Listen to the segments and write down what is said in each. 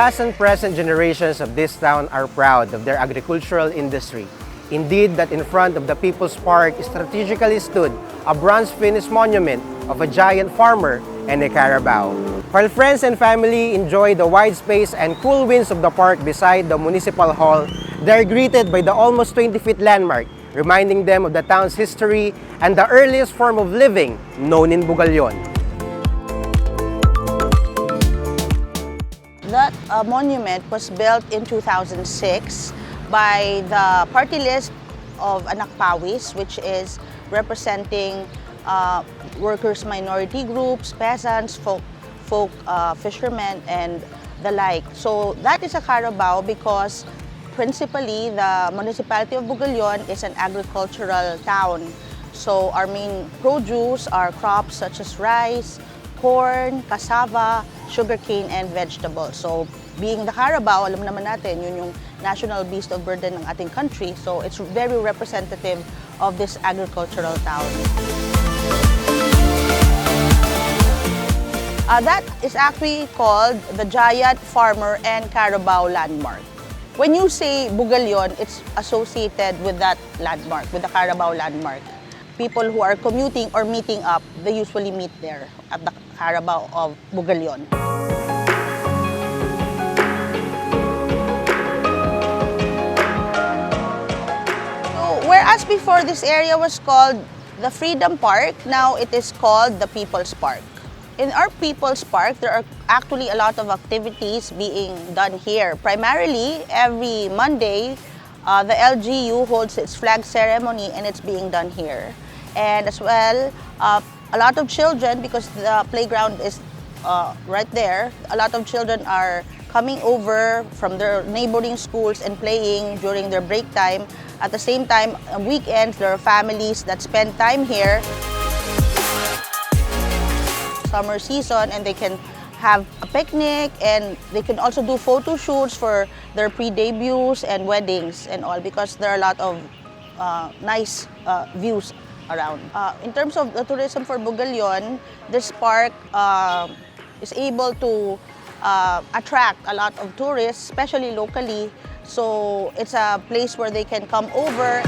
past and present generations of this town are proud of their agricultural industry. Indeed, that in front of the People's Park strategically stood a bronze-finished monument of a giant farmer and a Carabao. While friends and family enjoy the wide space and cool winds of the park beside the Municipal Hall, they are greeted by the almost 20-feet landmark, reminding them of the town's history and the earliest form of living known in Bugallon. That monument was built in 2006 by the party list of Anak Pawis, which is representing workers' minority groups, peasants, folk fishermen, and the like. So that is a Carabao because principally the municipality of Bugallon is an agricultural town. So our main produce are crops such as rice, corn, cassava, sugarcane, and vegetables. So being the Carabao, alam naman natin, yun yung national beast of burden ng ating country. So it's very representative of this agricultural town. That is actually called the Giant Farmer and Carabao Landmark. When you say Bugallon, it's associated with that landmark, with the Carabao landmark. People who are commuting or meeting up, they usually meet there at the Carabao of Bugallon. So, whereas before this area was called the Freedom Park, now it is called the People's Park. In our People's Park, there are actually a lot of activities being done here. Primarily, every Monday, the LGU holds its flag ceremony and it's being done here. And as well, a lot of children, because the playground is right there, a lot of children are coming over from their neighboring schools and playing during their break time. At the same time, on weekends, there are families that spend time here. Summer season, and they can have a picnic, and they can also do photo shoots for their pre-debuts and weddings and all, because there are a lot of nice views around. In terms of the tourism for Bugallon, this park is able to attract a lot of tourists, especially locally. So it's a place where they can come over.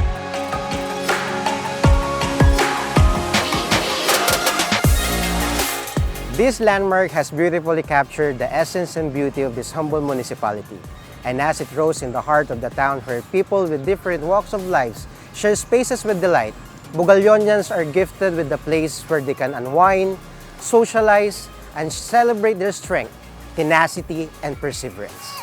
This landmark has beautifully captured the essence and beauty of this humble municipality. And as it rose in the heart of the town where people with different walks of lives share spaces with delight, Bugallonians are gifted with a place where they can unwind, socialize, and celebrate their strength, tenacity, and perseverance.